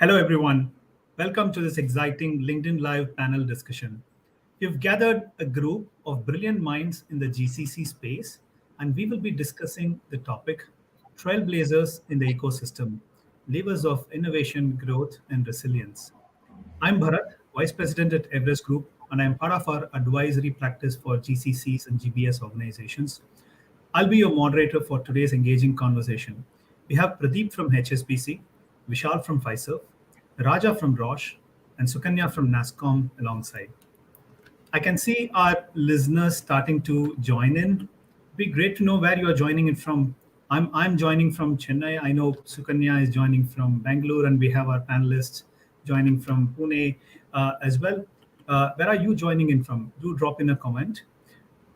Hello, everyone. Welcome to this exciting LinkedIn Live panel discussion. We've gathered a group of brilliant minds in the GCC space, and we will be discussing the topic Trailblazers in the ecosystem, levers of innovation, growth, and resilience. I'm Bharat, Vice President at Everest Group, and I'm part of our advisory practice for GCCs and GBS organizations. I'll be your moderator for today's engaging conversation. We have Pradeep from HSBC, Vishal from Fiserv, Raja from Roche, and Sukanya from NASCOM alongside. I can see our listeners starting to join in. It'd be great to know where you are joining in from. I'm joining from Chennai. I know Sukanya is joining from Bangalore, and we have our panelists joining from Pune as well. Where are you joining in from? Do drop in a comment.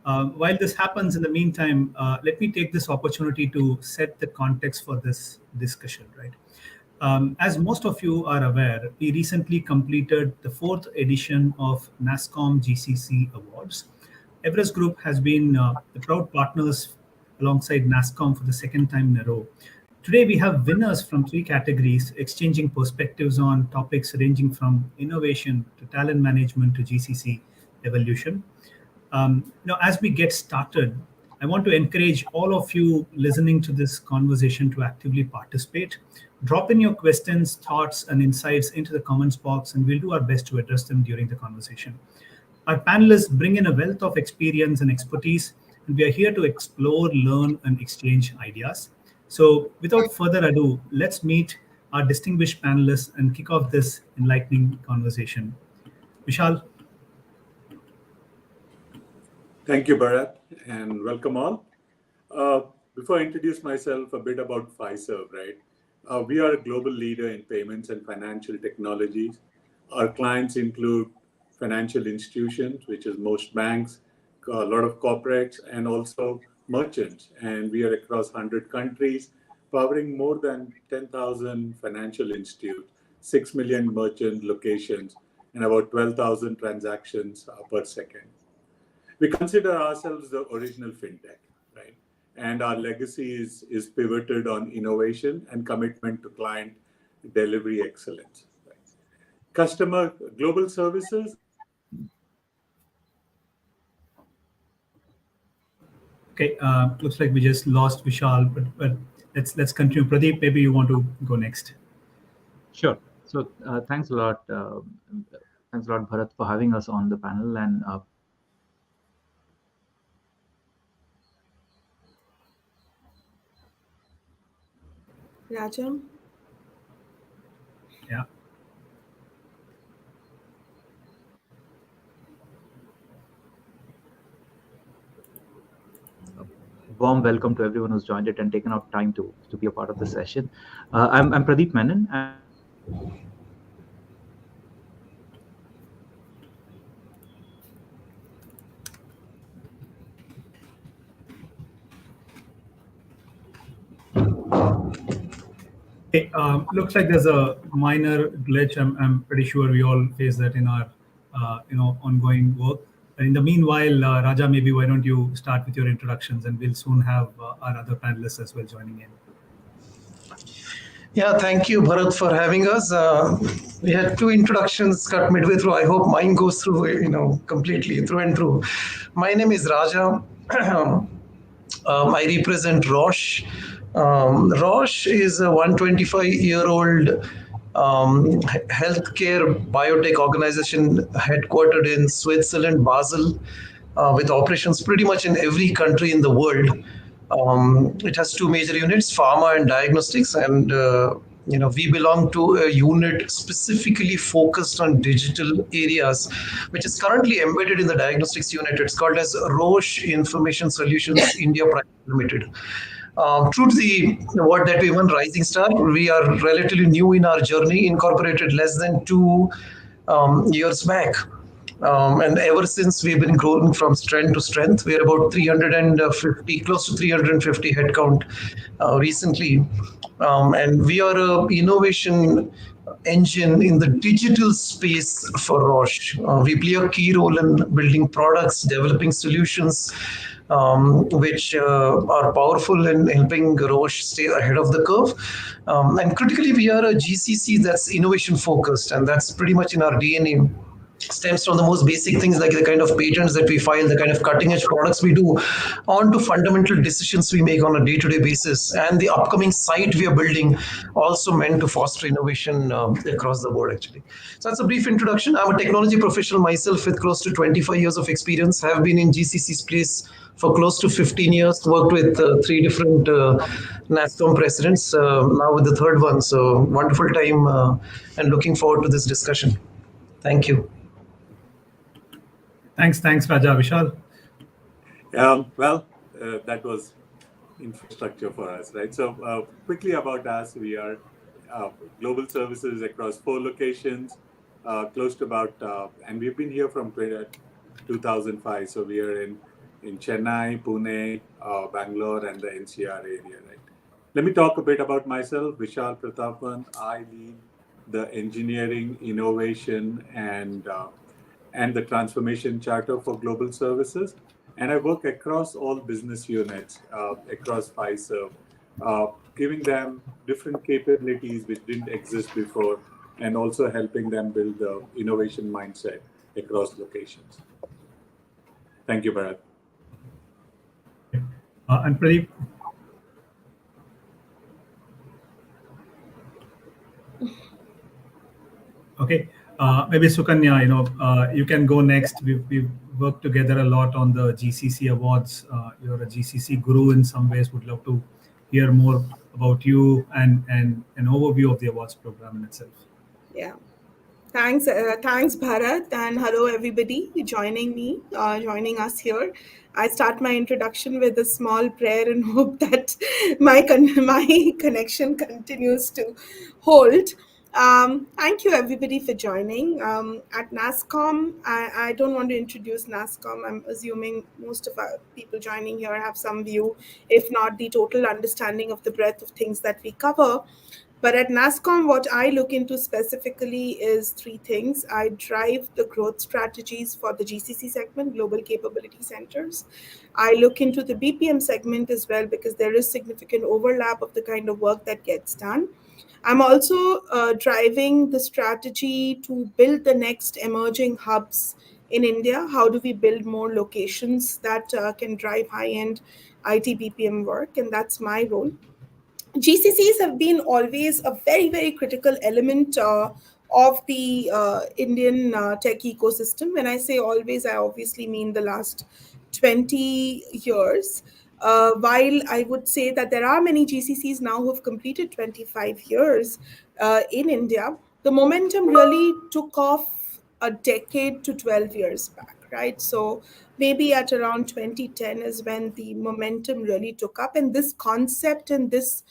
While this happens, in the meantime, let me take this opportunity to set the context for this discussion, right? As most of you are aware, we recently completed the fourth edition of NASCOM GCC Awards. Everest Group has been the proud partners alongside NASCOM for the second time in a row. Today, we have winners from three categories, exchanging perspectives on topics ranging from innovation to talent management to GCC evolution. As we get started, I want to encourage all of you listening to this conversation to actively participate. Drop in your questions, thoughts, and insights into the comments box, and we'll do our best to address them during the conversation. Our panelists bring in a wealth of experience and expertise, and we are here to explore, learn, and exchange ideas. So, without further ado, let's meet our distinguished panelists and kick off this enlightening conversation. Vishal. Thank you, Bharat, and welcome all. Before I introduce myself, a bit about Fiserv, right? We are a global leader in payments and financial technologies. Our clients include financial institutions, which is most banks, a lot of corporates, and also merchants. And we are across 100 countries, powering more than 10,000 financial institutes, 6 million merchant locations, and about 12,000 transactions per second. We consider ourselves the original fintech, right? And our legacy is pivoted on innovation and commitment to client delivery excellence. Right? Customer global services. Okay, looks like we just lost Vishal, but let's continue. Pradeep, maybe you want to go next. Sure. So thanks a lot, Bharat, for having us on the panel. And Raja? Yeah. Warm welcome to everyone who's joined it and taken out time to be a part of the session. I'm Pradeep Menon. Hey, looks like there's a minor glitch. I'm pretty sure we all face that in our ongoing work. And in the meanwhile, Raja, maybe why don't you start with your introductions, and we'll soon have our other panelists as well joining in. Yeah, thank you, Bharat, for having us. We had two introductions cut midway through. I hope mine goes through, completely through and through. My name is Raja. I represent Roche. Roche is a 125-year-old healthcare biotech organization headquartered in Switzerland, Basel, with operations pretty much in every country in the world. It has two major units, pharma and diagnostics, and we belong to a unit specifically focused on digital areas, which is currently embedded in the diagnostics unit. It's called as Roche Information Solutions India Private Limited. True to the award that we won, Rising Star, we are relatively new in our journey, incorporated less than 2 years back. And ever since, we've been growing from strength to strength. We're about 350, close to 350 headcount recently. And we are an innovation engine in the digital space for Roche. We play a key role in building products, developing solutions, which are powerful in helping Roche stay ahead of the curve. And critically, we are a GCC that's innovation focused, and that's pretty much in our DNA. Stems from the most basic things like the kind of patents that we file, the kind of cutting edge products we do, on to fundamental decisions we make on a day to day basis. And the upcoming site we are building also meant to foster innovation across the board, actually. So that's a brief introduction. I'm a technology professional myself with close to 25 years of experience, have been in GCC's place for close to 15 years, worked with three different NASCOM presidents, now with the third one. So wonderful time and looking forward to this discussion. Thank you. Thanks, Raja. Vishal. That was infrastructure for us, right? So quickly about us, we are global services across 4 locations, close to about, and we've been here from 2005. So we are in Chennai, Pune, Bangalore, and the NCR area, right? Let me talk a bit about myself. Vishal Prathapan. I lead the engineering, innovation, and the transformation charter for global services. And I work across all business units across Pfizer, giving them different capabilities which didn't exist before, and also helping them build the innovation mindset across locations. Thank you, Bharat. And Pradeep. Okay. Maybe Sukanya, you can go next. We've worked together a lot on the GCC awards. You're a GCC guru in some ways. Would love to hear more about you and an overview of the awards program in itself. Yeah. Thanks, Bharat, and hello everybody joining us here. I start my introduction with a small prayer and hope that my connection continues to hold. Thank you everybody for joining. At NASCOM, I don't want to introduce NASCOM. I'm assuming most of our people joining here have some view, if not the total understanding of the breadth of things that we cover. But at NASCOM, what I look into specifically is 3 things. I drive the growth strategies for the GCC segment, Global Capability Centers. I look into the BPM segment as well because there is significant overlap of the kind of work that gets done. I'm also driving the strategy to build the next emerging hubs in India. How do we build more locations that can drive high-end IT BPM work? And that's my role. GCCs have been always a very, very critical element of the Indian tech ecosystem. When I say always, I obviously mean the last 20 years. While I would say that there are many GCCs now who have completed 25 years in India, the momentum really took off a decade to 12 years back, right? So maybe at around 2010 is when the momentum really took up, and this concept and this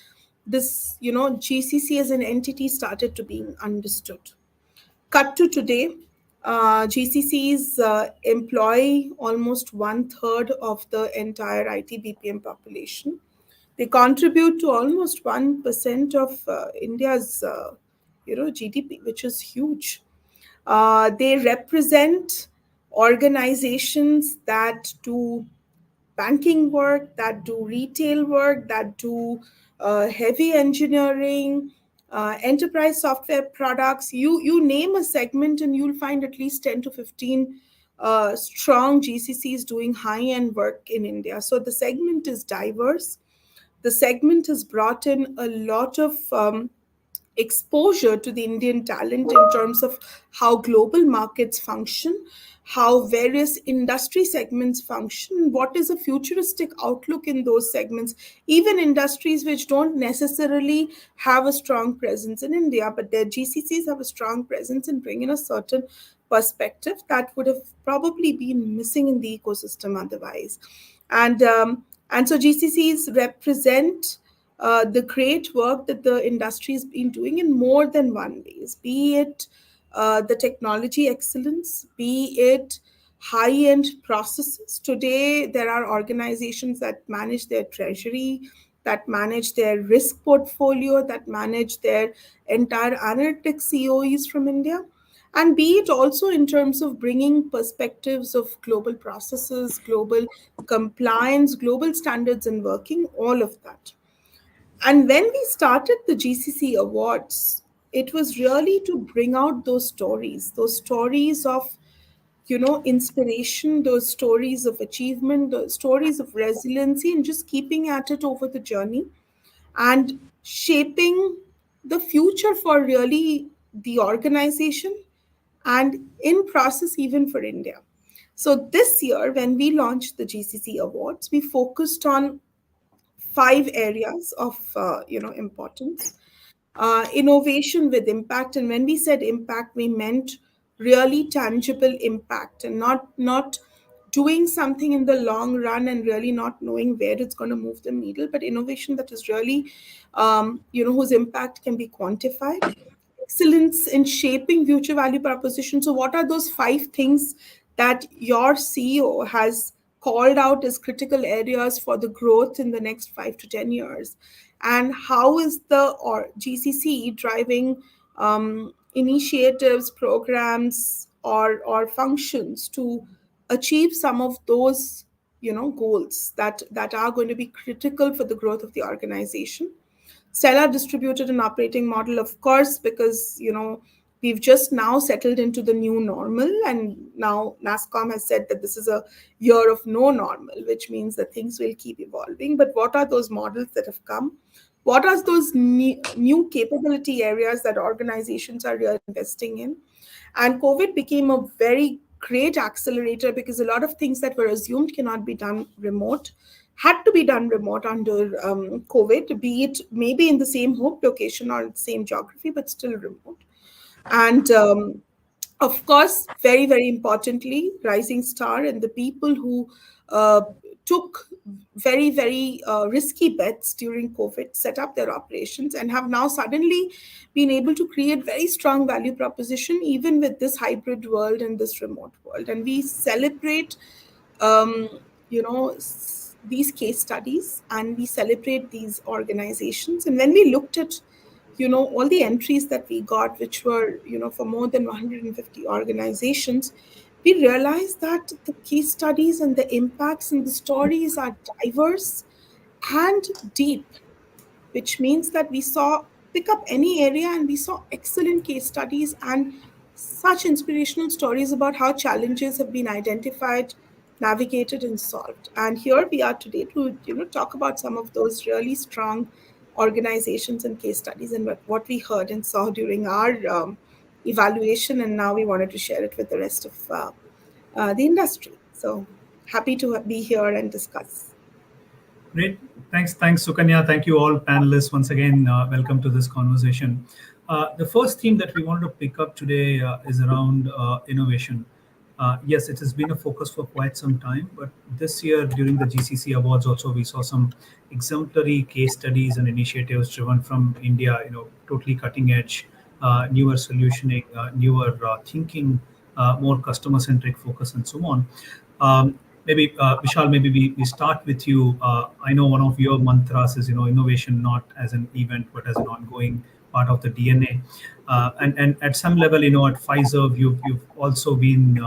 GCC as an entity started to being understood. Cut to today, GCCs employ almost 1/3 of the entire IT BPM population. They contribute to almost 1% of India's GDP, which is huge. They represent organizations that do banking work, that do retail work, that do heavy engineering, enterprise software products. You name a segment and you'll find at least 10 to 15 strong GCCs doing high-end work in India. So the segment is diverse. The segment has brought in a lot of exposure to the Indian talent in terms of how global markets function, how various industry segments function, what is a futuristic outlook in those segments, even industries which don't necessarily have a strong presence in India, but their GCCs have a strong presence and bring in a certain perspective that would have probably been missing in the ecosystem otherwise. And so GCCs represent the great work that the industry has been doing in more than one ways, be it the technology excellence, be it high-end processes. Today, there are organizations that manage their treasury, that manage their risk portfolio, that manage their entire analytics COEs from India. and be it also in terms of bringing perspectives of global processes, global compliance, global standards and working, all of that. And when we started the GCC Awards, it was really to bring out those stories of, inspiration, those stories of achievement, those stories of resiliency, and just keeping at it over the journey and shaping the future for really the organization and in process even for India. So this year, when we launched the GCC Awards, we focused on 5 areas of importance. Innovation with impact, and when we said impact, we meant really tangible impact, and not doing something in the long run and really not knowing where it's going to move the needle, but innovation that is really whose impact can be quantified. Excellence in shaping future value proposition. So what are those 5 things that your CEO has called out as critical areas for the growth in the next 5 to 10 years? And how is the or GCC driving initiatives, programs, or functions to achieve some of those goals that are going to be critical for the growth of the organization? Stellar distributed and operating model, of course, because we've just now settled into the new normal, and now NASCOM has said that this is a year of no normal, which means that things will keep evolving. But what are those models that have come? What are those new capability areas that organizations are really investing in? And COVID became a very great accelerator, because a lot of things that were assumed cannot be done remote had to be done remote under COVID, be it maybe in the same home location or the same geography, but still remote. And of course, very, very importantly, Rising Star and the people who took very, very risky bets during COVID, set up their operations, and have now suddenly been able to create very strong value proposition, even with this hybrid world and this remote world. And we celebrate, um, these case studies, and we celebrate these organizations. And when we looked at all the entries that we got, which were for more than 150 organizations, we realized that the case studies and the impacts and the stories are diverse and deep, which means that we saw pick up any area and we saw excellent case studies and such inspirational stories about how challenges have been identified, navigated, and solved. And here we are today to talk about some of those really strong organizations and case studies, and what we heard and saw during our evaluation, and now we wanted to share it with the rest of the industry. So happy to be here and discuss. Great. Thanks, Sukanya. Thank you all panelists once again. Welcome to this conversation. The first theme that we wanted to pick up today is around innovation. Yes, it has been a focus for quite some time, but this year during the GCC Awards also we saw some exemplary case studies and initiatives driven from India. Totally cutting edge, newer solutioning, newer thinking, more customer centric focus, and so on. Maybe Vishal, maybe we start with you. I know one of your mantras is innovation not as an event but as an ongoing part of the DNA. And at some level, at Pfizer, you've also been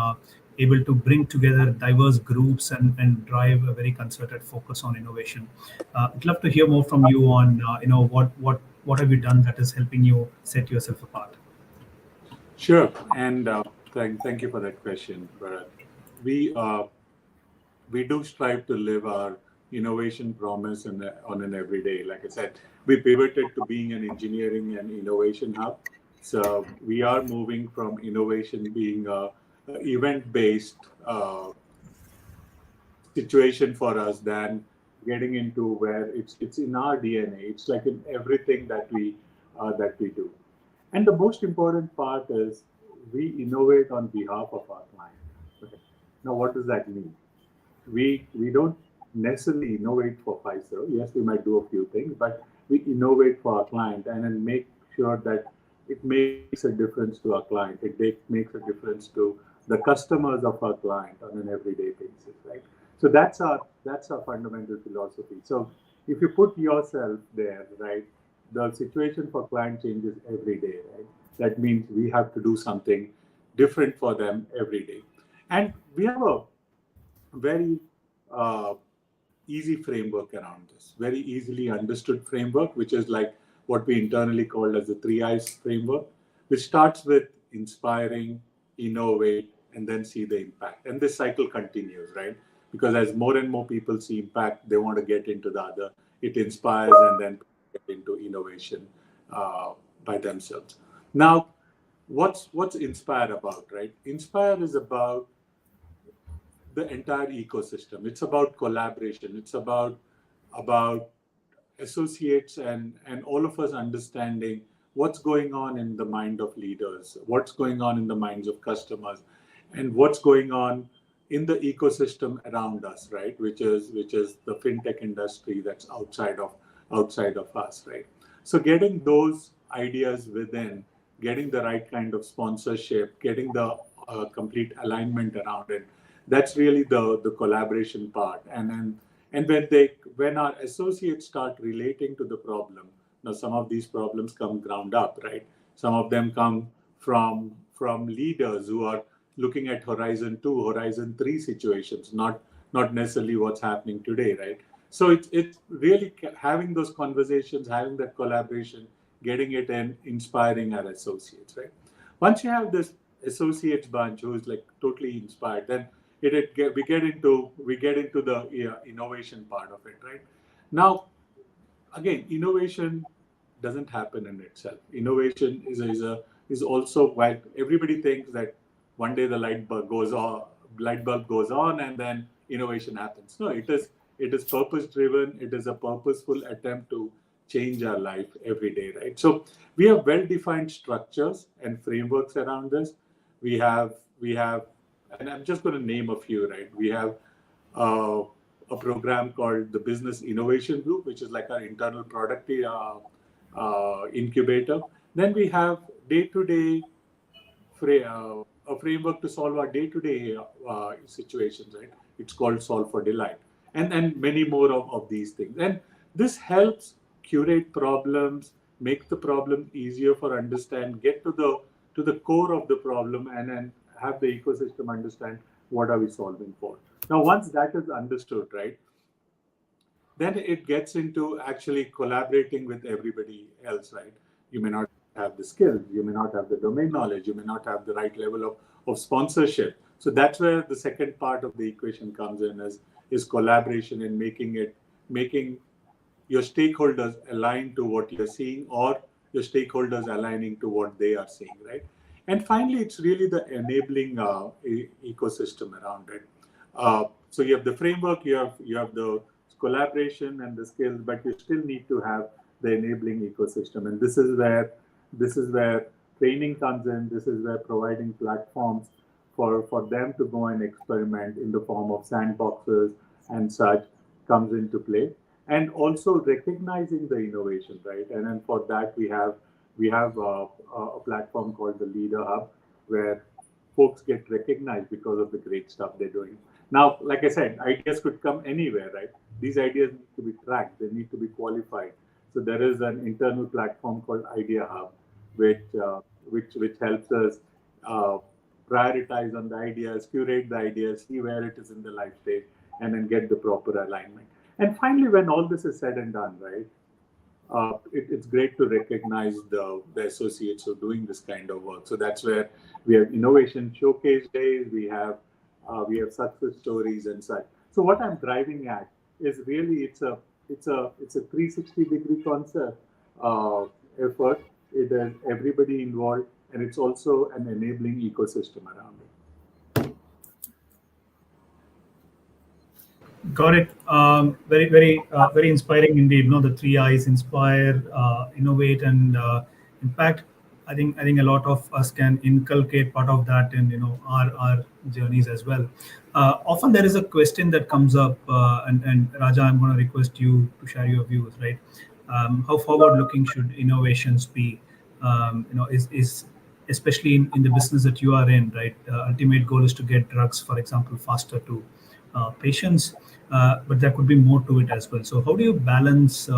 able to bring together diverse groups and drive a very concerted focus on innovation. I'd love to hear more from you on what have you done that is helping you set yourself apart. Sure, and thank you for that question, Bharat. We do strive to live our innovation promise on an everyday. Like I said, we pivoted to being an engineering and innovation hub. So we are moving from innovation being a event-based situation for us than getting into where it's in our DNA. It's like in everything that we do. And the most important part is we innovate on behalf of our client. Okay. Now, what does that mean? We don't necessarily innovate for Pfizer. Yes, we might do a few things, but we innovate for our client and then make sure that it makes a difference to our client. It makes a difference to the customers of our client on an everyday basis, right? So that's our fundamental philosophy. So if you put yourself there, right, the situation for client changes every day, right? That means we have to do something different for them every day. And we have a very easy framework around this, very easily understood framework, which is like what we internally call as the 3 I's framework, which starts with inspiring, innovate, and then see the impact. And this cycle continues, right? Because as more and more people see impact, they want to get into the other. It inspires and then get into innovation by themselves. Now, what's Inspire about, right? Inspire is about the entire ecosystem. It's about collaboration. It's about associates and all of us understanding what's going on in the mind of leaders, what's going on in the minds of customers, and what's going on in the ecosystem around us, right? Which is the fintech industry that's outside of us, right? So getting those ideas within, getting the right kind of sponsorship, getting the complete alignment around it, that's really the collaboration part. And when our associates start relating to the problem, now some of these problems come ground up, right? Some of them come from leaders who are looking at Horizon 2, Horizon 3 situations, not necessarily what's happening today, right? So it's really having those conversations, having that collaboration, getting it and inspiring our associates, right? Once you have this associates bunch who is like totally inspired, then we get into the innovation part of it, right? Now, again, innovation doesn't happen in itself. Innovation is also, while everybody thinks that one day the light bulb goes on and then innovation happens. No, it is purpose driven. It is a purposeful attempt to change our life every day, right? So we have well-defined structures and frameworks around this. We have, and I'm just going to name a few, right? We have a program called the Business Innovation Group, which is like our internal product incubator. Then we have day-to-day a framework to solve our day-to-day situations, right? It's called Solve for Delight, and many more of these things. And this helps curate problems, make the problem easier for understand, get to the core of the problem, and then have the ecosystem understand what are we solving for. Now, once that is understood, right, then it gets into actually collaborating with everybody else, right? You may not have the skills, you may not have the domain knowledge, you may not have the right level of sponsorship. So that's where the second part of the equation comes in, is collaboration and making your stakeholders align to what you're seeing, or your stakeholders aligning to what they are seeing, right? And finally, it's really the enabling ecosystem around it. So you have the framework, you have the collaboration and the skills, but you still need to have the enabling ecosystem. And this is where training comes in. This is where providing platforms for them to go and experiment in the form of sandboxes and such comes into play. And also recognizing the innovation, right? And then for that we have a platform called the Leader Hub, where folks get recognized because of the great stuff they're doing. Now, like I said, ideas could come anywhere, right? These ideas need to be tracked, they need to be qualified. So there is an internal platform called Idea Hub, which helps us prioritize on the ideas, curate the ideas, see where it is in the life stage, and then get the proper alignment. And finally, when all this is said and done, right, it's great to recognize the associates who are doing this kind of work. So that's where we have innovation showcase days, we have success stories and such. So what I'm driving at is really it's a 360-degree concept effort. It has everybody involved, and it's also an enabling ecosystem around it. Got it. Very inspiring indeed. The 3 I's: inspire, innovate, and impact. I think a lot of us can inculcate part of that in our journeys as well. Often there is a question that comes up, and Raja, I'm going to request you to share your views. Right? How forward-looking should innovations be? Is especially in the business that you are in, right? Ultimate goal is to get drugs, for example, faster to patients, but there could be more to it as well. So how do you balance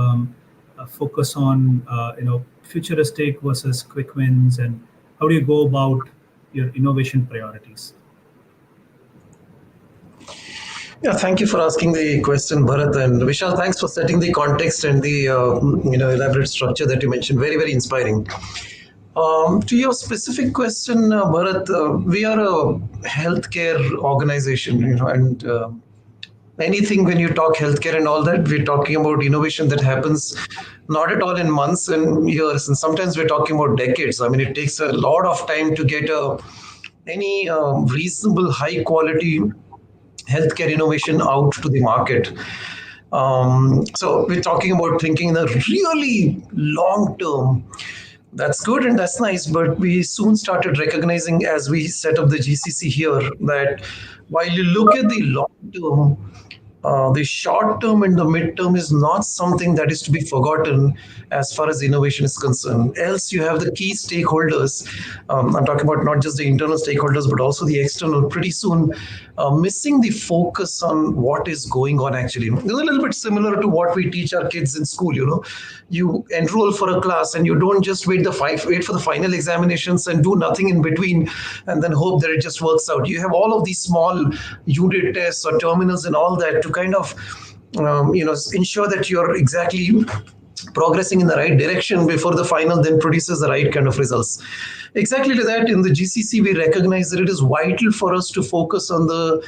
focus on futuristic versus quick wins, and how do you go about your innovation priorities? Yeah, thank you for asking the question, Bharat, and Vishal. Thanks for setting the context and the elaborate structure that you mentioned. Very, very inspiring. To your specific question, Bharat, we are a healthcare organization, and anything when you talk healthcare and all that, we're talking about innovation that happens not at all in months and years, and sometimes we're talking about decades. I mean, it takes a lot of time to get any reasonable, high quality healthcare innovation out to the market. So we're talking about thinking in a really long term. That's good and that's nice, but we soon started recognizing as we set up the GCC here that while you look at the long term, the short term and the mid term is not something that is to be forgotten as far as innovation is concerned. Else, you have the key stakeholders. I'm talking about not just the internal stakeholders, but also the external. Pretty soon, missing the focus on what is going on actually. It's a little bit similar to what we teach our kids in school. You enroll for a class and you don't just wait for the final examinations and do nothing in between and then hope that it just works out. You have all of these small unit tests or terminals and all that to kind of ensure that you're exactly progressing in the right direction before the final then produces the right kind of results. Exactly to that, in the GCC, we recognize that it is vital for us to focus on the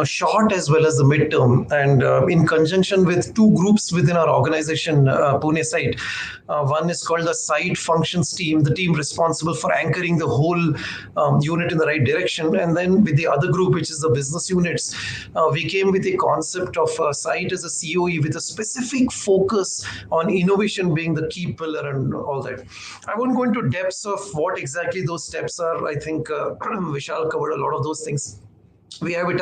short as well as the midterm. And in conjunction with two groups within our organization, Pune site, one is called the site functions team, the team responsible for anchoring the whole unit in the right direction. And then with the other group, which is the business units, we came with a concept of site as a COE with a specific focus on innovation being the key pillar and all that. I won't go into depths of what exactly those steps are. I think Vishal covered a lot of those things. We have it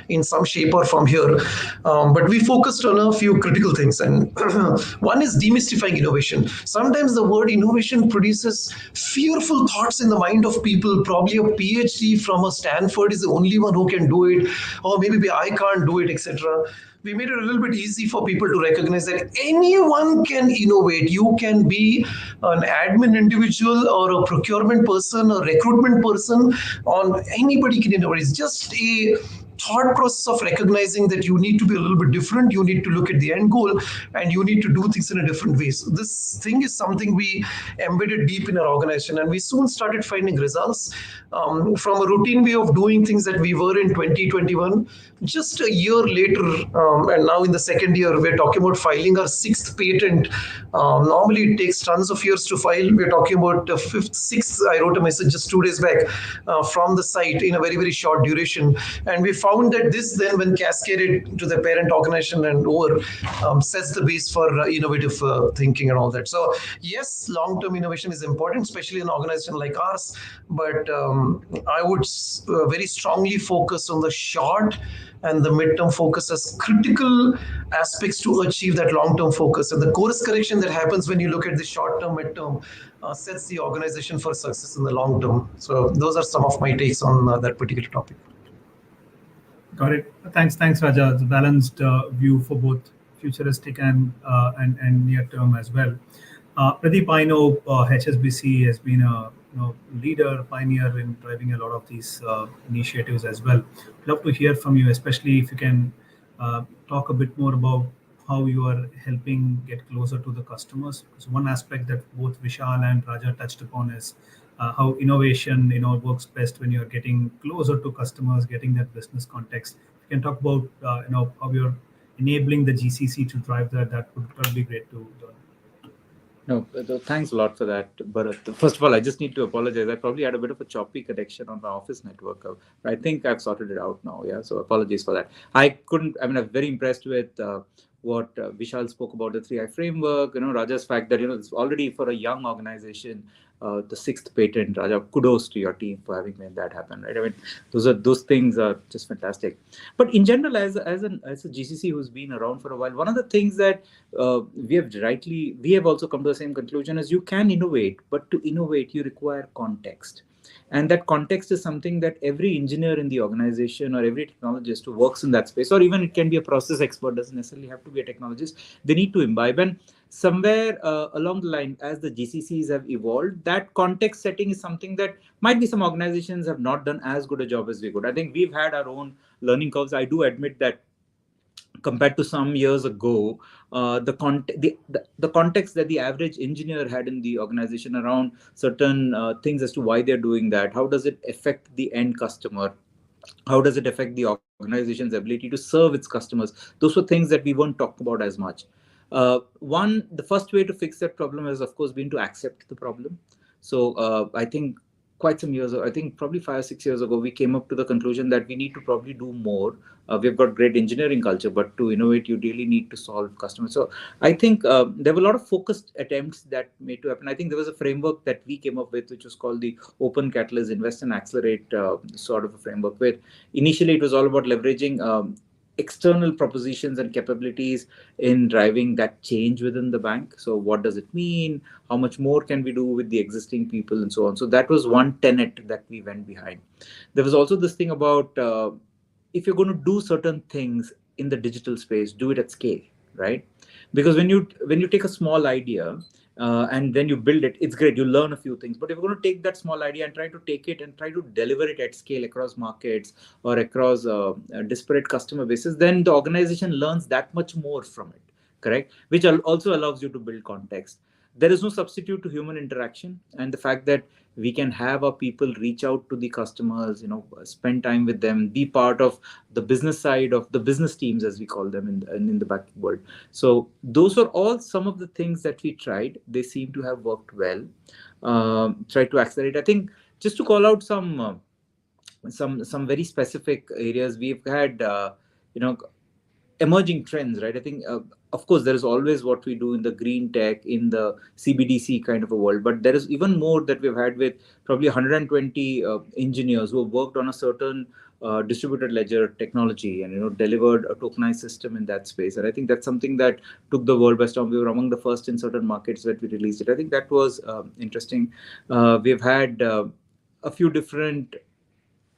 in some shape or form here, but we focused on a few critical things, and one is demystifying innovation. Sometimes the word innovation produces fearful thoughts in the mind of people. Probably a PhD from a Stanford is the only one who can do it, or maybe I can't do it, etc. We made it a little bit easy for people to recognize that anyone can innovate. You can be an admin individual or a procurement person or recruitment person, on anybody can innovate. It's just a thought process of recognizing that you need to be a little bit different, you need to look at the end goal, and you need to do things in a different way. So this thing is something we embedded deep in our organization, and we soon started finding results from a routine way of doing things that we were in 2021. Just a year later, and now in the second year, we're talking about filing our sixth patent. Normally, it takes tons of years to file. We're talking about the fifth, sixth. I wrote a message just 2 days back from the site in a very, very short duration. And we found that this then, when cascaded to the parent organization and over, sets the base for innovative thinking and all that. So yes, long-term innovation is important, especially in an organization like ours. But I would very strongly focus on the short and the midterm focus as critical aspects to achieve that long-term focus. And the course correction that happens when you look at the short-term, midterm, sets the organization for success in the long term. So those are some of my takes on that particular topic. Got it. Thanks, Raja. It's a balanced view for both futuristic and near term as well. Pradeep, I know HSBC has been a leader, pioneer in driving a lot of these initiatives as well. Love to hear from you, especially if you can talk a bit more about how you are helping get closer to the customers. Because one aspect that both Vishal and Raja touched upon is how innovation works best when you're getting closer to customers, getting that business context. You can talk about how you're enabling the GCC to drive that. That would be great to learn. No, thanks a lot for that, Bharat. First of all, I just need to apologize. I probably had a bit of a choppy connection on my office network, but I think I've sorted it out now. Yeah, so apologies for that. I'm very impressed with what Vishal spoke about, the 3I framework. Raja's fact that it's already for a young organization, the sixth patent. Raja, kudos to your team for having made that happen. Right? I mean, those things are just fantastic. But in general, as a GCC who's been around for a while, one of the things that we have also come to the same conclusion is you can innovate, but to innovate you require context. And that context is something that every engineer in the organization or every technologist who works in that space, or even it can be a process expert, doesn't necessarily have to be a technologist, they need to imbibe. And somewhere along the line, as the GCCs have evolved, that context setting is something that might be some organizations have not done as good a job as we could. I think we've had our own learning curves. I do admit that compared to some years ago, the context that the average engineer had in the organization around certain things as to why they're doing that, how does it affect the end customer, how does it affect the organization's ability to serve its customers, those were things that we weren't talking about as much. The first way to fix that problem has of course been to accept the problem. So I think quite some years ago, I think probably 5 or 6 years ago, we came up to the conclusion that we need to probably do more. We've got great engineering culture, but to innovate, you really need to solve customers. So I think there were a lot of focused attempts that made to happen. I think there was a framework that we came up with, which was called the Open Catalyst Invest and Accelerate sort of a framework, where initially it was all about leveraging external propositions and capabilities in driving that change within the bank. So what does it mean? How much more can we do with the existing people and so on? So that was one tenet that we went behind. There was also this thing about if you're going to do certain things in the digital space, do it at scale, right? Because when you take a small idea and then you build it, it's great. You learn a few things. But if you're going to take that small idea and try to take it and try to deliver it at scale across markets or across disparate customer bases, then the organization learns that much more from it, correct? Which also allows you to build context. There is no substitute to human interaction, and the fact that we can have our people reach out to the customers, spend time with them, be part of the business side of the business teams, as we call them in the banking world. So those are all some of the things that we tried. They seem to have worked well. Try to accelerate. I think just to call out some very specific areas, we've had emerging trends, right? I think, of course, there is always what we do in the green tech, in the CBDC kind of a world, but there is even more that we've had with probably 120 engineers who have worked on a certain distributed ledger technology and delivered a tokenized system in that space. And I think that's something that took the world by storm. We were among the first in certain markets that we released it. I think that was interesting. We've had a few different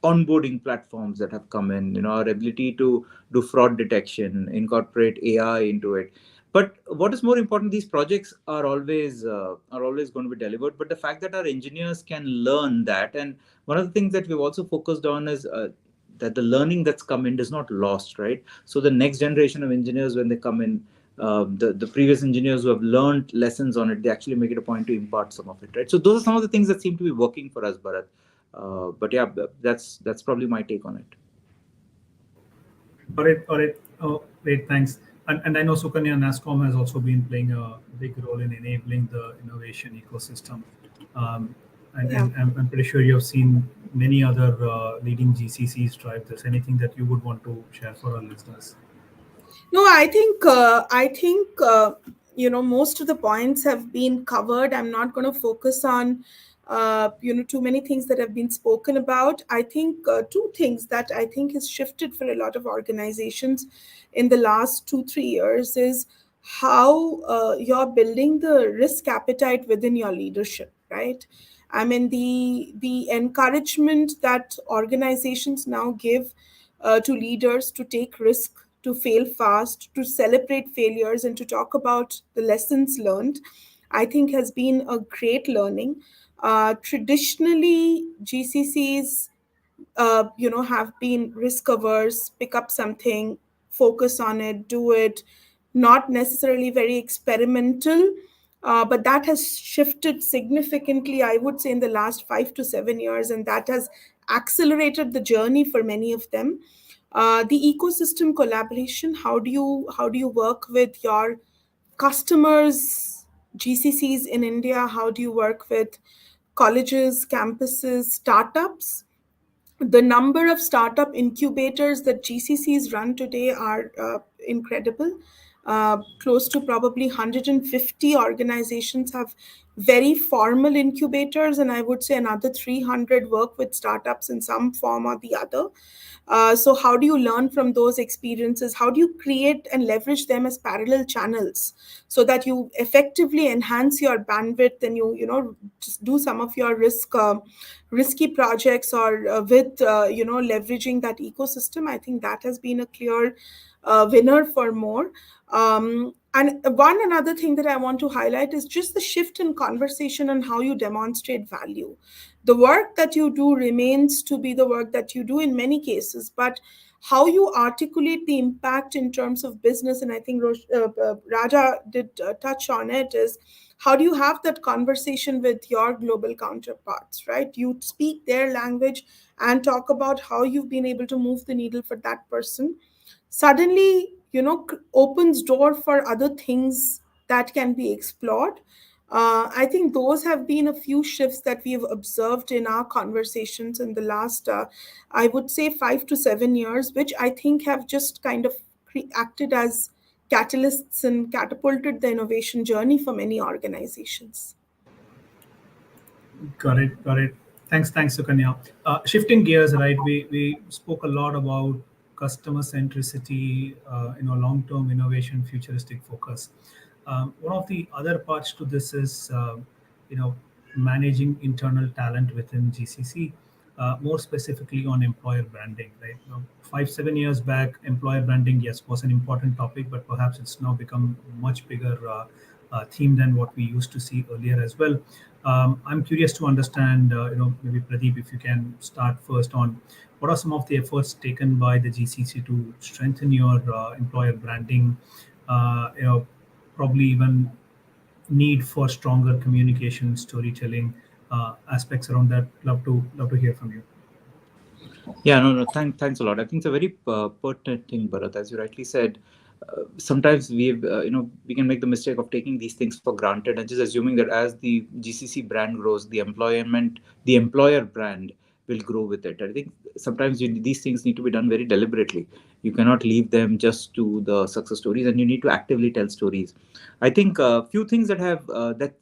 onboarding platforms that have come in, our ability to do fraud detection, incorporate AI into it. But what is more important, these projects are always going to be delivered. But the fact that our engineers can learn that, and one of the things that we've also focused on is that the learning that's come in is not lost, right? So the next generation of engineers, when they come in, the previous engineers who have learned lessons on it, they actually make it a point to impart some of it, right? So those are some of the things that seem to be working for us, Bharat. But yeah, that's probably my take on it. All right. Oh, great, thanks. And I know Sukanya NASCOM has also been playing a big role in enabling the innovation ecosystem. And I'm pretty sure you have seen many other leading GCCs drive this. Anything that you would want to share for our listeners? No, I think most of the points have been covered. I'm not going to focus on too many things that have been spoken about. I think two things that I think has shifted for a lot of organizations in the last 2-3 years is how you're building the risk appetite within your leadership, right? I mean, the encouragement that organizations now give to leaders to take risk, to fail fast, to celebrate failures, and to talk about the lessons learned, I think has been a great learning. Traditionally, GCCs, have been risk averse, pick up something, focus on it, do it, not necessarily very experimental. But that has shifted significantly, I would say, in the last 5 to 7 years, and that has accelerated the journey for many of them. The ecosystem collaboration, how do you work with your customers, GCCs in India? How do you work with colleges, campuses, startups? The number of startup incubators that GCCs run today are incredible. Close to probably 150 organizations have very formal incubators, and I would say another 300 work with startups in some form or the other. So how do you learn from those experiences? How do you create and leverage them as parallel channels so that you effectively enhance your bandwidth and you just do some of your risky projects or with leveraging that ecosystem? I think that has been a clear winner for more. And one another thing that I want to highlight is just the shift in conversation and how you demonstrate value. The work that you do remains to be the work that you do in many cases, but how you articulate the impact in terms of business, and I think Raja did touch on it, is how do you have that conversation with your global counterparts, right? You speak their language and talk about how you've been able to move the needle for that person. Suddenly, opens door for other things that can be explored. I think those have been a few shifts that we have observed in our conversations in the last, I would say, 5 to 7 years, which I think have just kind of acted as catalysts and catapulted the innovation journey for many organizations. Got it. Got it. Thanks, Sukanya. Shifting gears, right? We spoke a lot about customer centricity, long-term innovation, futuristic focus. One of the other parts to this is, you know, managing internal talent within GCC, more specifically on employer branding, right? 5 7 years back, employer branding, yes, was an important topic, but perhaps it's now become much bigger theme than what we used to see earlier as well. I'm curious to understand, maybe Pradeep, if you can start first on what are some of the efforts taken by the GCC to strengthen your employer branding, probably even need for stronger communication, storytelling aspects around that. Love to hear from you. Yeah, no, no. Thanks a lot. I think it's a very pertinent thing, Bharat. As you rightly said, sometimes we can make the mistake of taking these things for granted and just assuming that as the GCC brand grows, the employer brand will grow with it. I think sometimes these things need to be done very deliberately. You cannot leave them just to the success stories, and you need to actively tell stories. I think a few things that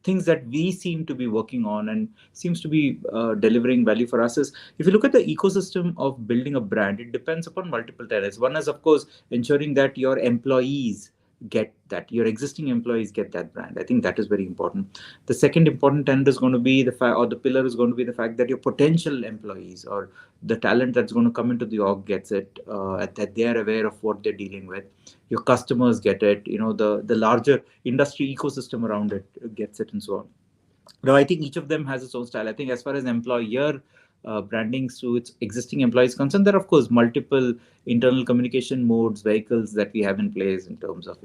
things that we seem to be working on and seems to be delivering value for us is if you look at the ecosystem of building a brand, it depends upon multiple tenets. One is, of course, ensuring that your employees get that, your existing employees get that brand. I think that is very important. The second important tenet is going to be the fact, or the pillar is going to be the fact that your potential employees or the talent that's going to come into the org gets it, that they are aware of what they're dealing with. Your customers get it, the larger industry ecosystem around it gets it, and so on. Now, I think each of them has its own style. I think as far as employer branding to its existing employees concerned, there are of course multiple internal communication modes, vehicles that we have in place in terms of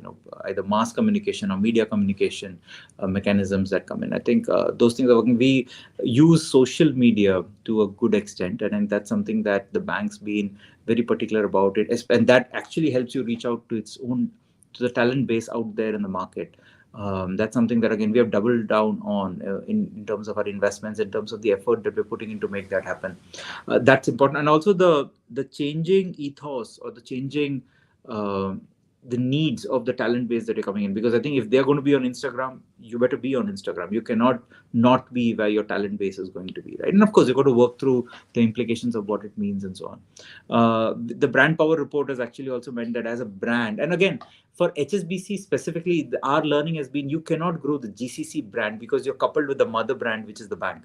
either mass communication or media communication mechanisms that come in. I think those things are working. We use social media to a good extent, and I think that's something that the bank's been very particular about it, and that actually helps you reach out to the talent base out there in the market. That's something that again we have doubled down on in terms of our investments, in terms of the effort that we're putting in to make that happen. That's important, and also the changing ethos or the changing the needs of the talent base that are coming in. Because I think if they're going to be on Instagram, you better be on Instagram. You cannot not be where your talent base is going to be, right? And of course, you've got to work through the implications of what it means and so on. The brand power report has actually also meant that as a brand, and again, for HSBC specifically, our learning has been you cannot grow the GCC brand because you're coupled with the mother brand, which is the bank.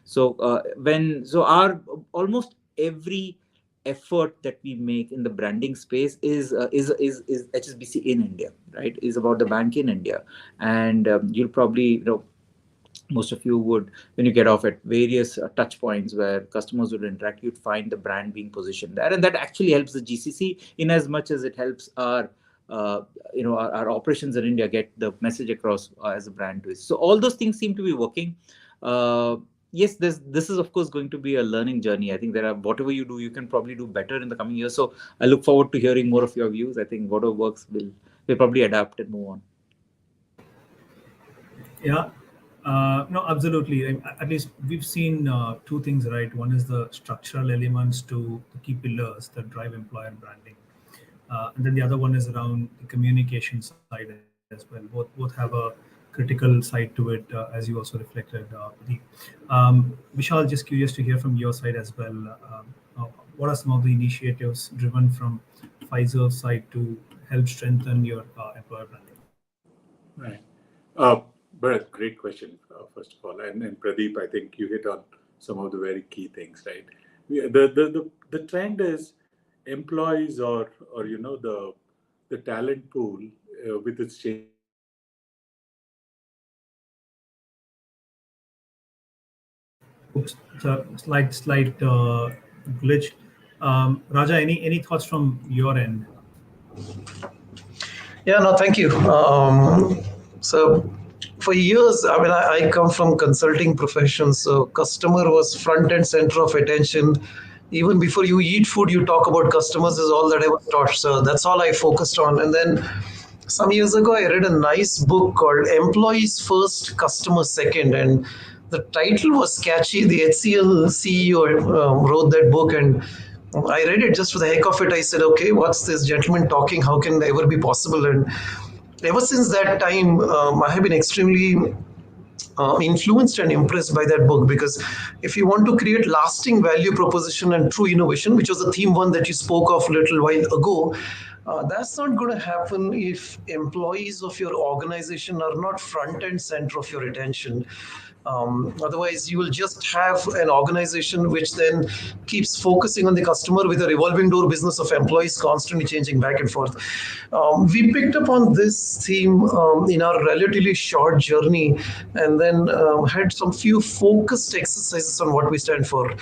So our almost every effort that we make in the branding space is HSBC in India, right? Is about the bank in India, and you'll probably most of you would, when you get off at various touch points where customers would interact, you'd find the brand being positioned there, and that actually helps the GCC in as much as it helps our operations in India get the message across as a brand to it. So all those things seem to be working. Yes, this is of course going to be a learning journey. I think whatever you do, you can probably do better in the coming years. So I look forward to hearing more of your views. I think whatever works, we'll probably adapt and move on. Yeah, no, absolutely. At least we've seen two things, right? One is the structural elements to the key pillars that drive employer branding, and then the other one is around the communication side as well. Both have a critical side to it, as you also reflected, Pradeep. Vishal, just curious to hear from your side as well. What are some of the initiatives driven from Pfizer's side to help strengthen your employer branding? Right. Bharat, great question, first of all. And Pradeep, I think you hit on some of the very key things, right? The trend is employees or the talent pool with its changing Oops, so slight glitch. Raja, any thoughts from your end? Yeah, no, thank you. So for years, I come from consulting profession, so customer was front and center of attention. Even before you eat food, you talk about customers is all that I was taught. So that's all I focused on. And then some years ago, I read a nice book called Employees First, Customers Second. And the title was catchy. The HCL CEO wrote that book, and I read it just for the heck of it. I said, okay, what's this gentleman talking? How can it ever be possible? And ever since that time, I have been extremely influenced and impressed by that book, because if you want to create lasting value proposition and true innovation, which was the theme one that you spoke of a little while ago, that's not going to happen if employees of your organization are not front and center of your attention. Otherwise, you will just have an organization which then keeps focusing on the customer with a revolving door business of employees constantly changing back and forth. We picked up on this theme in our relatively short journey, and then had some few focused exercises on what we stand for.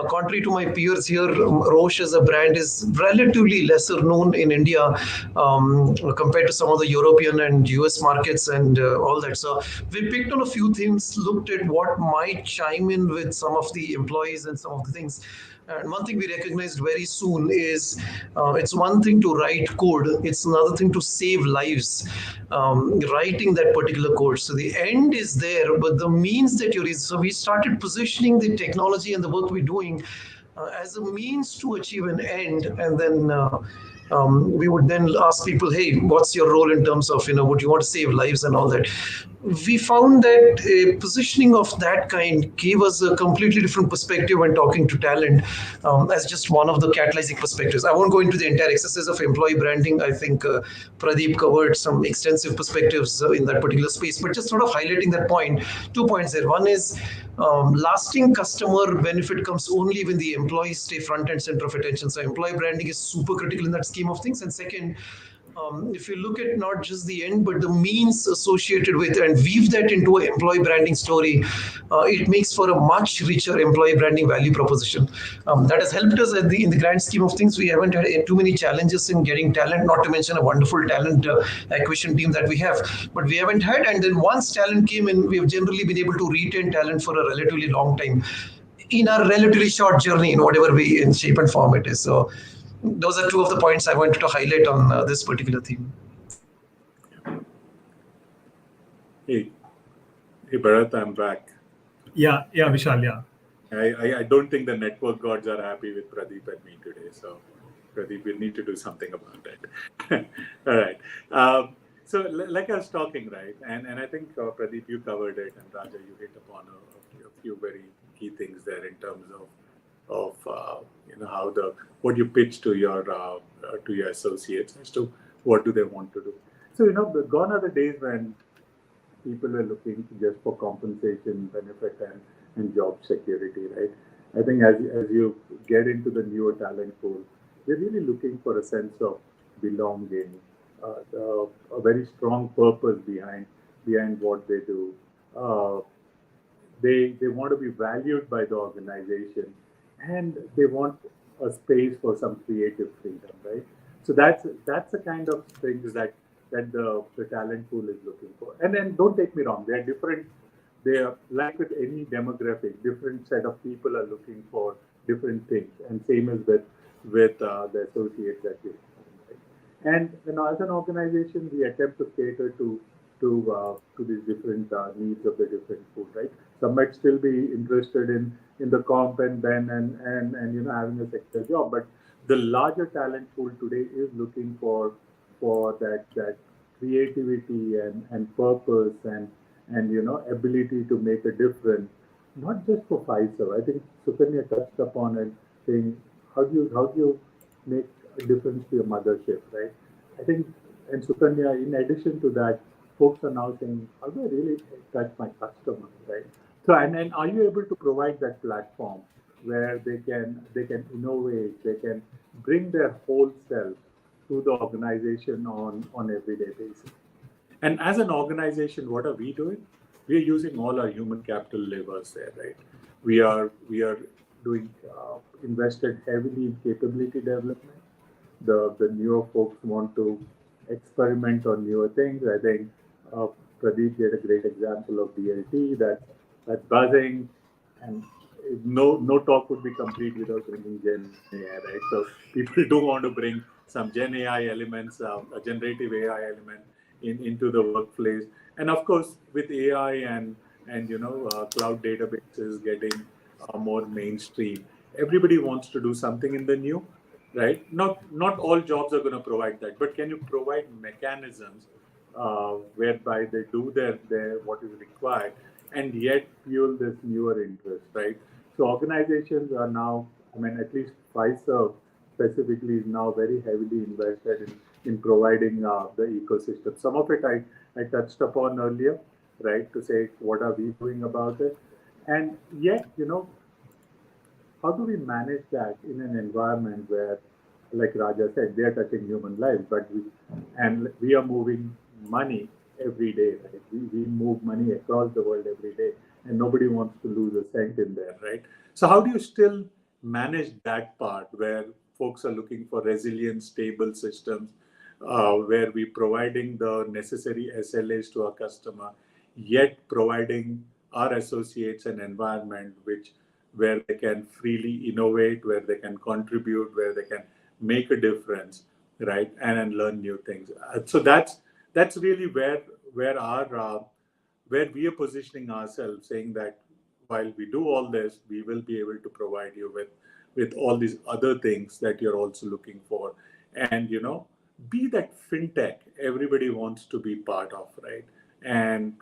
Contrary to my peers here, Roche as a brand is relatively lesser known in India compared to some of the European and US markets and all that. So we picked on a few themes, looked at what might chime in with some of the employees and some of the things. And one thing we recognized very soon is it's one thing to write code, it's another thing to save lives writing that particular code. So the end is there, but the means that you're using. So we started positioning the technology and the work we're doing as a means to achieve an end, and then we would then ask people, hey, what's your role in terms of, would you want to save lives and all that? We found that a positioning of that kind gave us a completely different perspective when talking to talent, as just one of the catalyzing perspectives. I won't go into the entire exercise of employee branding. I think Pradeep covered some extensive perspectives in that particular space, but just sort of highlighting that point, 2 points there. One is lasting customer benefit comes only when the employees stay front and center of attention. So employee branding is super critical in that scheme of things. And second, if you look at not just the end, but the means associated with it and weave that into an employee branding story, it makes for a much richer employee branding value proposition. That has helped us in the grand scheme of things. We haven't had too many challenges in getting talent, not to mention a wonderful talent acquisition team that we have. But we haven't had, and then once talent came in, we have generally been able to retain talent for a relatively long time in our relatively short journey in whatever way in shape and form it is. So those are two of the points I wanted to highlight on this particular theme. Hey, Bharat, I'm back. Yeah, Vishal, yeah. I don't think the network gods are happy with Pradeep and me today. So, Pradeep, we'll need to do something about it. All right. So, like I was talking, right, and I think Pradeep, you covered it, and Raja, you hit upon a few very key things there in terms of how what you pitch to your associates as to what do they want to do. So, gone are the days when people were looking just for compensation, benefit, and job security, right? I think as you get into the newer talent pool, they're really looking for a sense of belonging, a very strong purpose behind what they do. They want to be valued by the organization, and they want a space for some creative freedom, right? So that's the kind of things that the talent pool is looking for. And then don't take me wrong, they're different. They are like with any demographic, different set of people are looking for different things, and same as with the associates that we have. Right? And as an organization, we attempt to cater to these different needs of the different pool, right? Some might still be interested in the comp and ben and having a sector job, but the larger talent pool today is looking for that creativity and purpose and ability to make a difference, not just for Pfizer. I think Sukanya touched upon it, saying how do you make a difference to your mothership, right? I think, and Sukanya, in addition to that, folks are now saying, how do I really touch my customers, right? So and are you able to provide that platform where they can innovate, they can bring their whole self through the organization on everyday basis. And as an organization, what are we doing? We are using all our human capital levers there, right? We are doing invested heavily in capability development. The newer folks want to experiment on newer things. I think uh, Pradeep gave a great example of DLT that's buzzing, and no talk would be complete without bringing Gen AI, right? So people do want to bring some Gen AI elements, a generative AI element into the workplace, and of course with AI and cloud databases getting more mainstream, everybody wants to do something in the new, right? Not all jobs are going to provide that, but can you provide mechanisms whereby they do their what is required and yet fuel this newer interest, right? So organizations are now, I mean, at least Pfizer specifically is now very heavily invested in providing the ecosystem. Some of it I touched upon earlier, right? To say what are we doing about it, and yet how do we manage that in an environment where, like Raja said, they are touching human lives, but we are moving money every day, right? We move money across the world every day, and nobody wants to lose a cent in there, right? So how do you still manage that part where folks are looking for resilient, stable systems, where we're providing the necessary SLAs to our customer, yet providing our associates an environment where they can freely innovate, where they can contribute, where they can make a difference, right, and learn new things. So that's really where our where we are positioning ourselves, saying that while we do all this, we will be able to provide you with all these other things that you're also looking for, and be that fintech everybody wants to be part of, right? And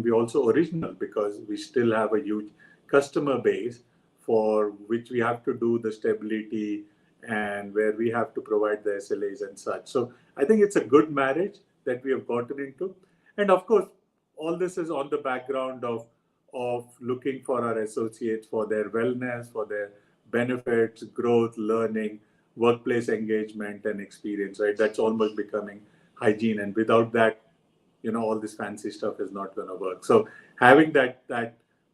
we also original because we still have a huge customer base for which we have to do the stability and where we have to provide the SLAs and such. So I think it's a good marriage that we have gotten into. And of course, all this is on the background of looking for our associates for their wellness, for their benefits, growth, learning, workplace engagement, and experience, right? That's almost becoming hygiene. And without that, all this fancy stuff is not going to work. So having that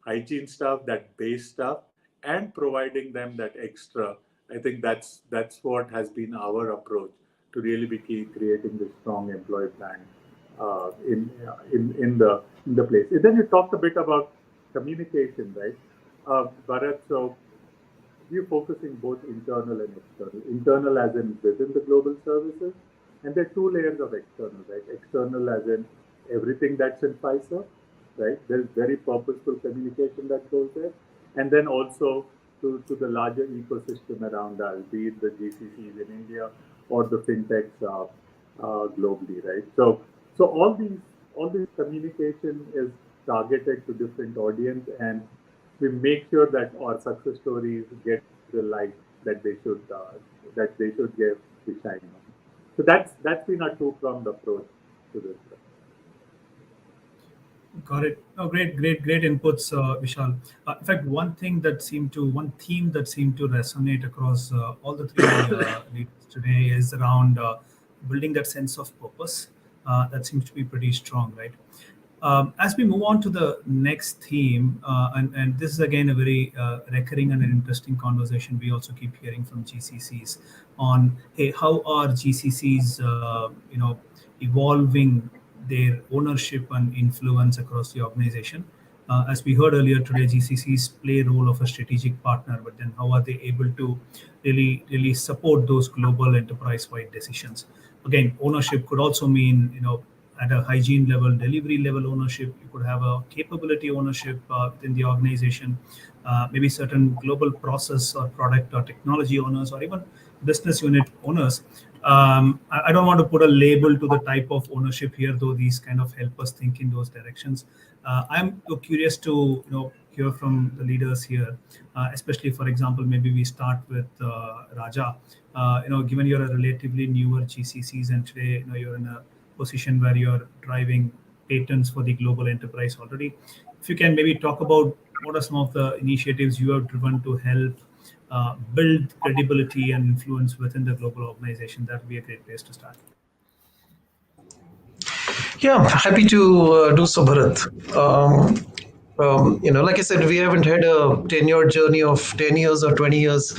hygiene stuff, that base stuff, and providing them that extra, I think that's what has been our approach to really be creating this strong employee plan in the place. And then you talked a bit about communication, right, Bharat? So we're focusing both internal and external. Internal as in within the global services, and there are two layers of external, right? External as in everything that's in Pfizer, right? There's very purposeful communication that goes there. And then also to the larger ecosystem around us, be it the GCCs in India or the fintechs globally, right? So all these communication is targeted to different audience, and we make sure that our success stories get the light that they should get the shine on. So that's been a two-pronged approach to this. Got it. Oh, great inputs, Vishal. In fact, one theme that seemed to resonate across all the three leaders today is around building that sense of purpose. That seems to be pretty strong, right? As we move on to the next theme, and this is again a very recurring and an interesting conversation we also keep hearing from GCCs on, hey, how are GCCs, evolving their ownership and influence across the organization. As we heard earlier today, GCCs play a role of a strategic partner, but then how are they able to really support those global enterprise-wide decisions? Again, ownership could also mean, at a hygiene level, delivery level ownership. You could have a capability ownership within the organization, maybe certain global process or product or technology owners, or even business unit owners. I don't want to put a label to the type of ownership here, though these kind of help us think in those directions. I'm curious to hear from the leaders here, especially, for example, maybe we start with Raja. Given you're a relatively newer GCCs and today you're in a position where you're driving patents for the global enterprise already, if you can maybe talk about what are some of the initiatives you have driven to help build credibility and influence within the global organization, that would be a great place to start. Yeah, happy to do so, Bharat. Like I said, we haven't had a 10-year journey of 10 years or 20 years.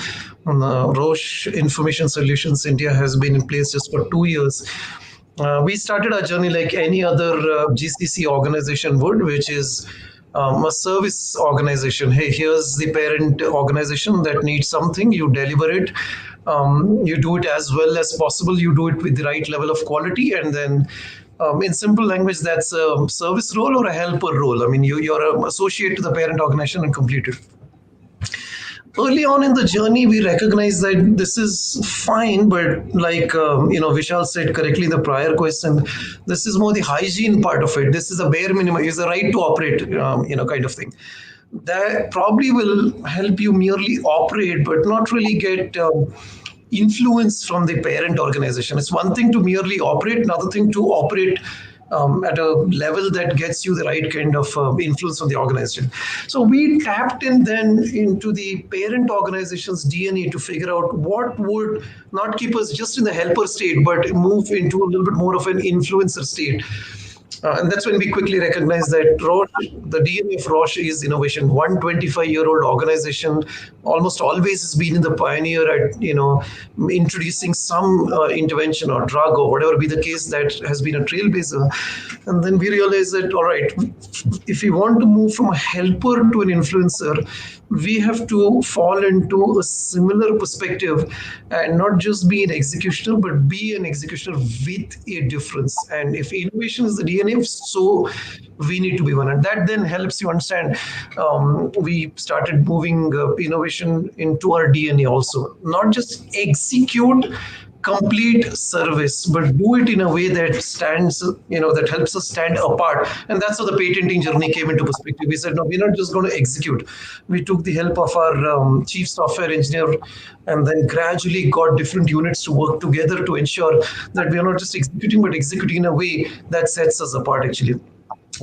Roche Information Solutions India has been in place just for 2 years. We started our journey like any other GCC organization would, which is a service organization. Hey, here's the parent organization that needs something, you deliver it. You do it as well as possible, you do it with the right level of quality, and then in simple language, that's a service role or a helper role. I mean, you're an associate to the parent organization and complete it. Early on in the journey, we recognize that this is fine, but like Vishal said correctly in the prior question, this is more the hygiene part of it. This is a bare minimum, is the right to operate, kind of thing. That probably will help you merely operate, but not really get influence from the parent organization. It's one thing to merely operate, another thing to operate at a level that gets you the right kind of influence on the organization. So we tapped in then into the parent organization's DNA to figure out what would not keep us just in the helper state, but move into a little bit more of an influencer state. And that's when we quickly recognized that Roche, the DNA of Roche is innovation. 125-year-old organization, almost always has been in the pioneer at introducing some intervention or drug or whatever be the case that has been a trailblazer. And then we realized that, all right, if we want to move from a helper to an influencer, we have to fall into a similar perspective and not just be an executioner, but be an executioner with a difference. And if innovation is the DNA, so we need to be one. And that then helps you understand. We started moving innovation into our DNA also, not just execute complete service, but do it in a way that stands, that helps us stand apart. And that's how the patenting journey came into perspective. We said, no, we're not just going to execute. We took the help of our chief software engineer and then gradually got different units to work together to ensure that we are not just executing, but executing in a way that sets us apart actually.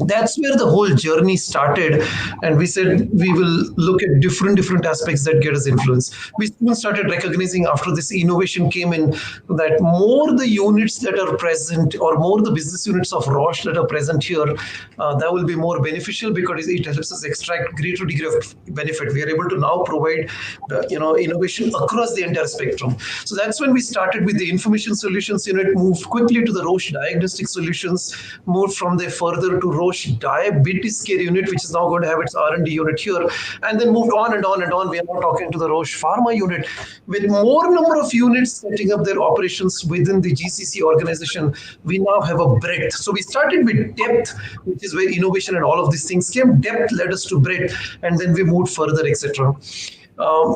That's where the whole journey started, and we said we will look at different aspects that get us influence. We soon started recognizing after this innovation came in that more the units that are present or more the business units of Roche that are present here, that will be more beneficial because it helps us extract greater degree of benefit. We are able to now provide innovation across the entire spectrum. So that's when we started with the information solutions unit, moved quickly to the Roche diagnostic solutions, moved from there further to Roche diabetes care unit, which is now going to have its R&D unit here, and then moved on and on and on. We are now talking to the Roche pharma unit with more number of units setting up their operations within the GCC organization. We now have a breadth. So we started with depth, which is where innovation and all of these things came. Depth led us to breadth, and then we moved further, etc.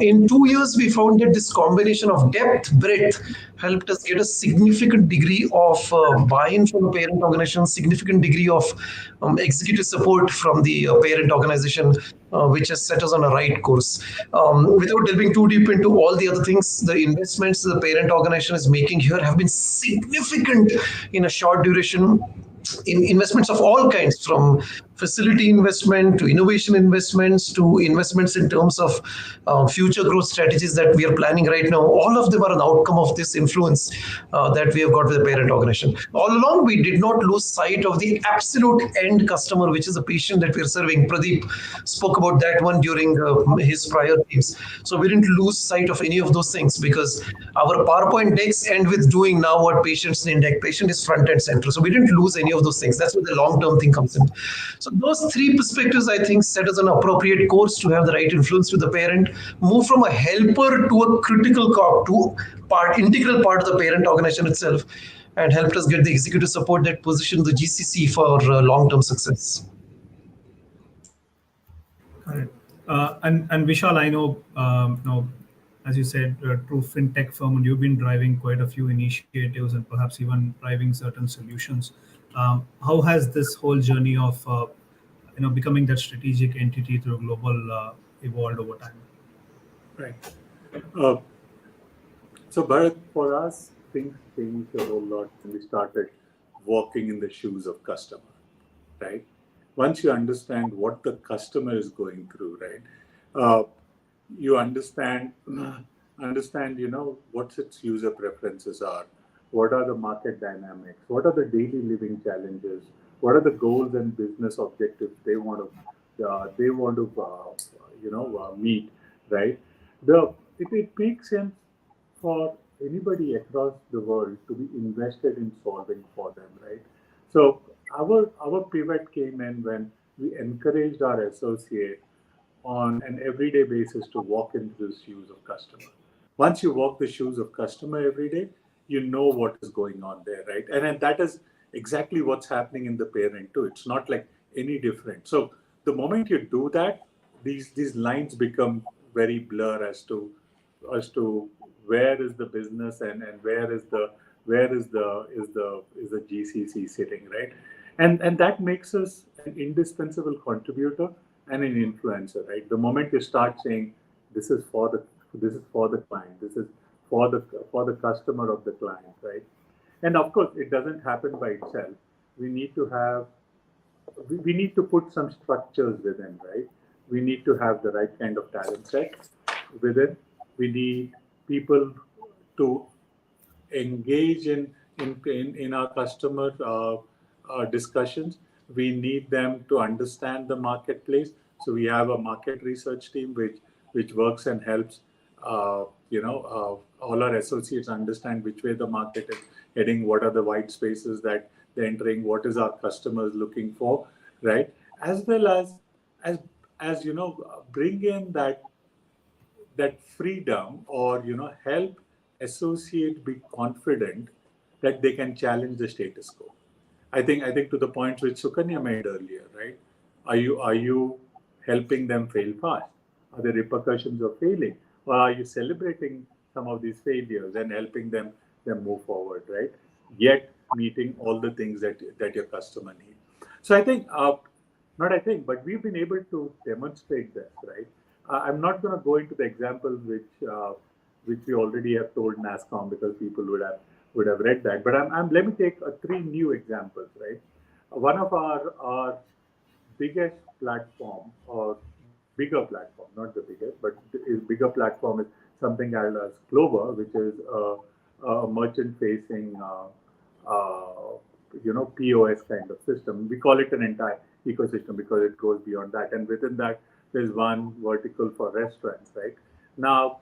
In 2 years, we found that this combination of depth, breadth helped us get a significant degree of buy-in from the parent organization, significant degree of executive support from the parent organization, which has set us on a right course. Without delving too deep into all the other things, the investments the parent organization is making here have been significant in a short duration. In investments of all kinds, from facility investment to innovation investments to investments in terms of future growth strategies that we are planning right now. All of them are an outcome of this influence that we have got with the parent organization. All along, we did not lose sight of the absolute end customer, which is the patient that we are serving. Pradeep spoke about that one during his prior themes. So we didn't lose sight of any of those things because our PowerPoint decks end with doing now what patients need. Patient is front and center. So we didn't lose any of those things. That's where the long-term thing comes in. So those three perspectives, I think, set us an appropriate course to have the right influence with the parent, move from a helper to a critical cog, to integral part of the parent organization itself, and helped us get the executive support that positioned the GCC for long-term success. Correct. And Vishal, I know, as you said, true fintech firm, and you've been driving quite a few initiatives and perhaps even driving certain solutions. How has this whole journey of becoming that strategic entity through global evolved over time? Right. So Bharat, for us, things changed a whole lot when we started walking in the shoes of customer, right? Once you understand what the customer is going through, right? you understand what its user preferences are, what are the market dynamics, what are the daily living challenges, what are the goals and business objectives they want to meet, right? It makes sense for anybody across the world to be invested in solving for them, right? So our pivot came in when we encouraged our associate on an everyday basis to walk into the shoes of customer. Once you walk the shoes of customer every day, you know what is going on there, right? And that is exactly what's happening in the parent too. It's not like any different. So the moment you do that, these lines become very blur as to where is the business and where is the GCC sitting, right? And that makes us an indispensable contributor and an influencer, right? The moment you start saying this is for the client, this is for the customer of the client, right? And of course, it doesn't happen by itself. We need to have we need to put some structures within, right? We need to have the right kind of talent set within. We need people to engage in our customer discussions. We need them to understand the marketplace. So we have a market research team which works and helps all our associates understand which way the market is heading, what are the white spaces that they're entering, what is our customers looking for, right? As well as bring in that freedom, or help associate be confident that they can challenge the status quo. I think to the point which Sukanya made earlier, right? Are you helping them fail fast? Are there repercussions of failing, or are you celebrating some of these failures and helping them move forward, right? Yet meeting all the things that your customer needs. So I think not I think, but we've been able to demonstrate this, right? I'm not going to go into the examples which we already have told NASCOM, because people would have read that. But let me take three new examples, right? One of our biggest platform, or bigger platform, not the biggest, but is bigger platform, is something called as Clover, which is a merchant-facing POS kind of system. We call it an entire ecosystem because it goes beyond that. And within that, there's one vertical for restaurants, right? Now,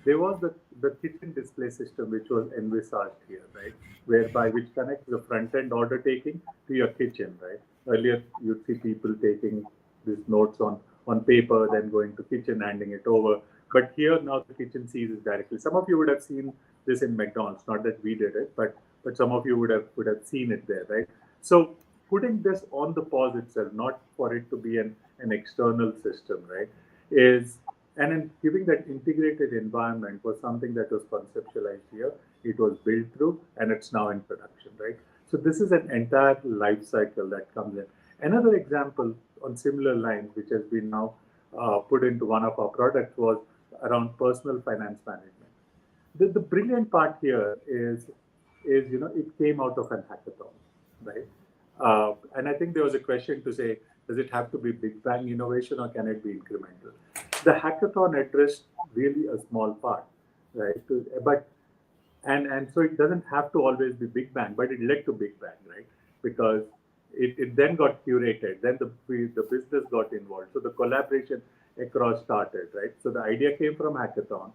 there was the kitchen display system which was envisaged here, right? Which connects the front end order taking to your kitchen, right? Earlier, you'd see people taking these notes on paper, then going to kitchen, handing it over. But here now the kitchen sees it directly. Some of you would have seen this in McDonald's, not that we did it, but some of you would have seen it there, right? So putting this on the POS itself, not for it to be an external system, right, is and in giving that integrated environment was something that was conceptualized here. It was built through, and it's now in production, right? So this is an entire life cycle that comes in. Another example on similar lines, which has been now put into one of our products, was around personal finance management. The brilliant part here is it came out of an hackathon, right? And I think there was a question to say, does it have to be big bang innovation, or can it be incremental? The hackathon addressed really a small part, right? But and so it doesn't have to always be big bang, but it led to big bang, right? Because it then got curated, then the business got involved, so the collaboration across started, right? So the idea came from hackathon,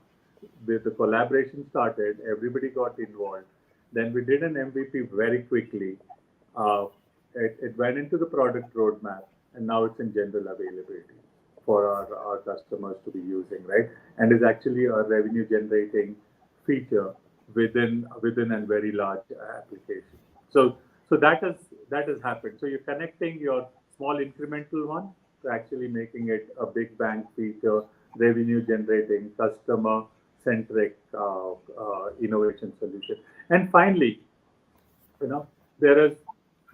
the collaboration started, everybody got involved, then we did an MVP very quickly. It went into the product roadmap, and now it's in general availability for our customers to be using, right? And is actually a revenue generating feature within a very large application. So that has happened. So you're connecting your small incremental one to actually making it a big bang feature, revenue generating, customer centric innovation solution. And finally, there is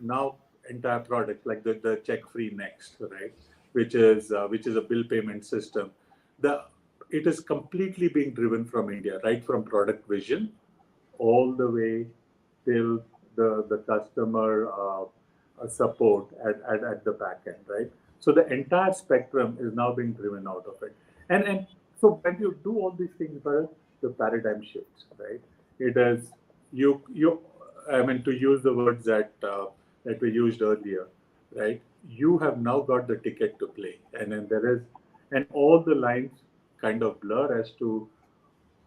now entire products like the check free next, right, which is a bill payment system. It is completely being driven from India, right from product vision all the way till the customer support at the back end, right? So the entire spectrum is now being driven out of it. And So when you do all these things, Bharat, the paradigm shifts, right? It is you. I mean, to use the words that we used earlier, right? You have now got the ticket to play, and then there is, and all the lines kind of blur as to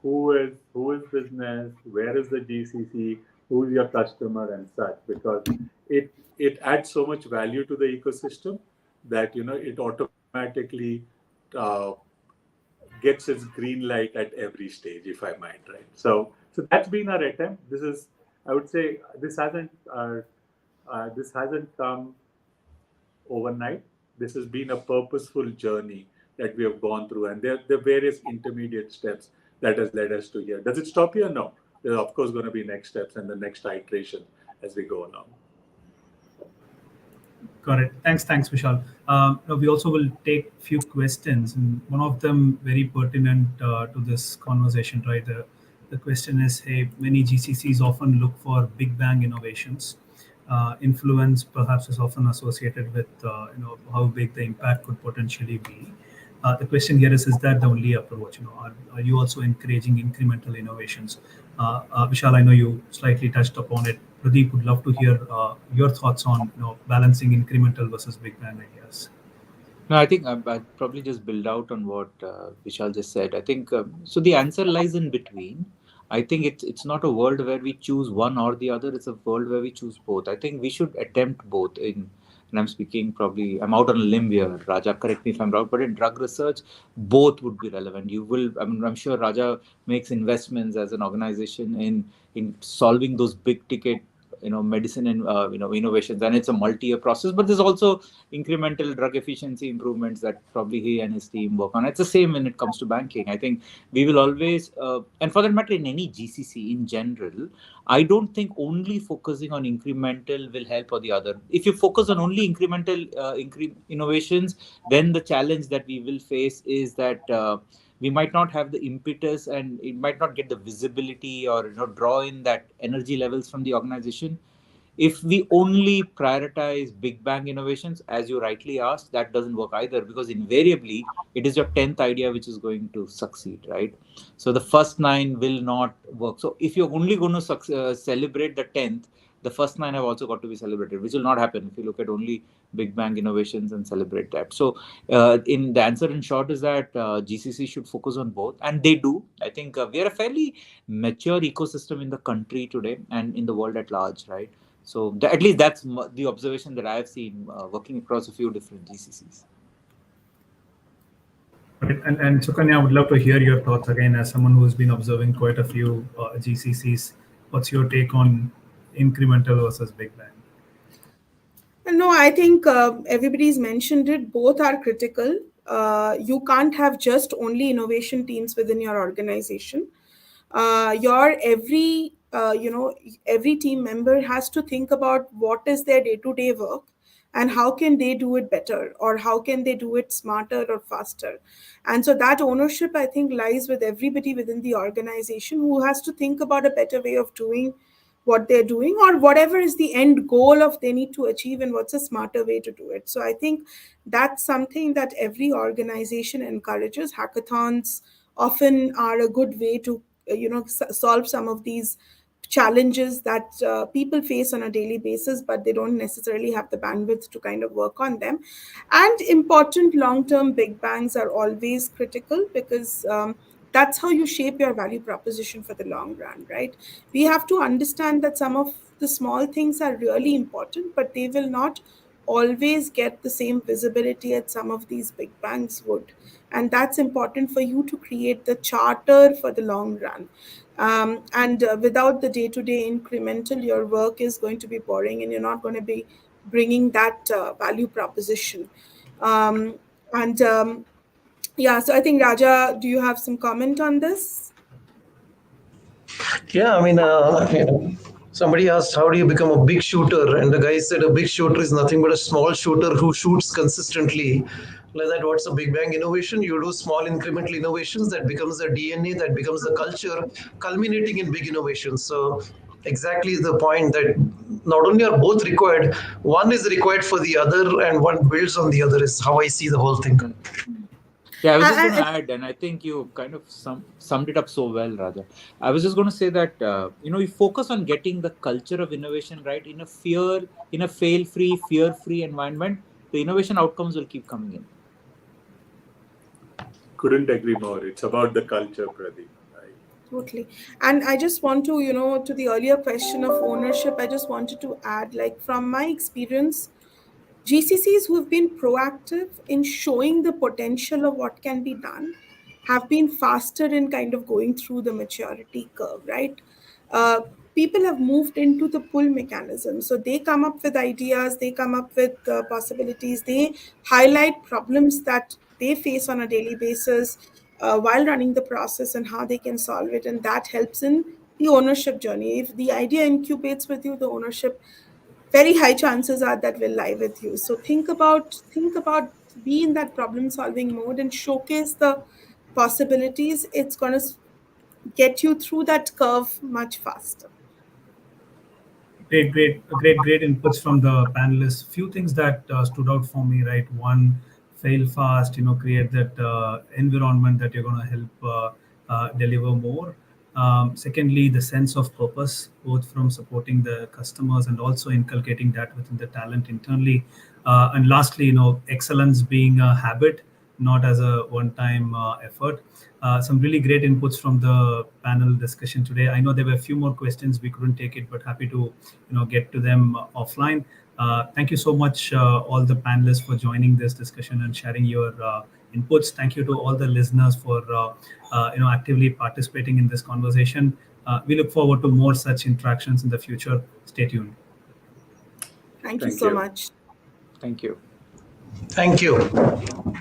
who is business, where is the GCC, who's your customer, and such, because it adds so much value to the ecosystem that it automatically uh, gets its green light at every stage, if I might, right? So that's been our attempt. This is, I would say, this hasn't come overnight. This has been a purposeful journey that we have gone through, and there are various intermediate steps that has led us to here. Does it stop here? No. There are, of course, going to be next steps and the next iteration as we go along. Got it. Thanks, Vishal. Now we also will take few questions, and one of them very pertinent to this conversation, right? The question is, hey, many GCCs often look for big bang innovations. Influence perhaps is often associated with how big the impact could potentially be. The question here is that the only approach? Are you also encouraging incremental innovations? Vishal, I know you slightly touched upon it. Pradeep, would love to hear your thoughts on balancing incremental versus big bang ideas. No, I think I'd probably just build out on what Vishal just said. I think so. The answer lies in between. I think it's not a world where we choose one or the other. It's a world where we choose both. I think we should attempt both. And I'm speaking probably, I'm out on a limb here. Raja, correct me if I'm wrong, but in drug research, both would be relevant. I'm sure Raja makes investments as an organization in solving those big ticket medicine and innovations, and it's a multi-year process, but there's also incremental drug efficiency improvements that probably he and his team work on. It's the same when it comes to banking. I think we will always and for that matter in any GCC in general, I don't think only focusing on incremental will help or the other. If you focus on only incremental innovations, then the challenge that we will face is that we might not have the impetus and it might not get the visibility or draw in that energy levels from the organization. If we only prioritize big bang innovations, as you rightly asked, that doesn't work either, because invariably it is your 10th idea which is going to succeed, right? So the first 9 will not work. So if you're only going to celebrate the 10th, the first 9 have also got to be celebrated, which will not happen if you look at only big bang innovations and celebrate that. So in the answer in short is that GCC should focus on both, and they do. I think we are a fairly mature ecosystem in the country today and in the world at large, right? So at least that's the observation that I have seen working across a few different GCCs. And Sukanya, I would love to hear your thoughts again as someone who's been observing quite a few GCCs. What's your take on incremental versus big bang? No, I think everybody's mentioned it. Both are critical. You can't have just only innovation teams within your organization. Your every team member has to think about what is their day-to-day work and how can they do it better, or how can they do it smarter or faster. And so that ownership, I think, lies with everybody within the organization, who has to think about a better way of doing what they're doing, or whatever is the end goal of they need to achieve, and what's a smarter way to do it. So I think that's something that every organization encourages. Hackathons often are a good way to solve some of these challenges that people face on a daily basis, but they don't necessarily have the bandwidth to kind of work on them. And important long-term big bangs are always critical, because that's how you shape your value proposition for the long run, right? We have to understand that some of the small things are really important, but they will not always get the same visibility as some of these big bangs would. And that's important for you to create the charter for the long run. And without the day-to-day incremental, your work is going to be boring, and you're not going to be bringing that value proposition. And yeah, so I think, Raja, do you have some comment on this? Yeah, I mean, somebody asked, how do you become a big shooter? And the guy said, a big shooter is nothing but a small shooter who shoots consistently. Like that, what's a big bang innovation? You do small incremental innovations that becomes the DNA, that becomes the culture, culminating in big innovations. So exactly the point that not only are both required, one is required for the other and one builds on the other, is how I see the whole thing. Yeah, I was just going to And add, and I think you kind of summed it up so well, Raja. I was just going to say that you focus on getting the culture of innovation right in a fail-free, fear-free environment. The innovation outcomes will keep coming in. Couldn't agree more. It's about the culture, Pradeep. Right? totally. And I just want to, to the earlier question of ownership, I just wanted to add, like, from my experience, GCCs who have been proactive in showing the potential of what can be done have been faster in kind of going through the maturity curve, right? Uh, People have moved into the pull mechanism. So they come up with ideas, they come up with possibilities, they highlight problems that they face on a daily basis while running the process and how they can solve it. And that helps in the ownership journey. If the idea incubates with you, the ownership very high chances are that will lie with you. So think about be in that problem solving mode and showcase the possibilities. It's going to get you through that curve much faster. Great inputs from the panelists. Few things that stood out for me, right? One, fail fast, create that environment that you're going to help deliver more. Secondly, the sense of purpose, both from supporting the customers and also inculcating that within the talent internally. And lastly, excellence being a habit, not as a one-time effort. Some really great inputs from the panel discussion today. I know there were a few more questions, we couldn't take it, but happy to get to them offline. Thank you so much, all the panelists, for joining this discussion and sharing your inputs. Thank you to all the listeners for actively participating in this conversation. We look forward to more such interactions in the future. Stay tuned. Thank you Thank so you. much. Thank you. Thank you.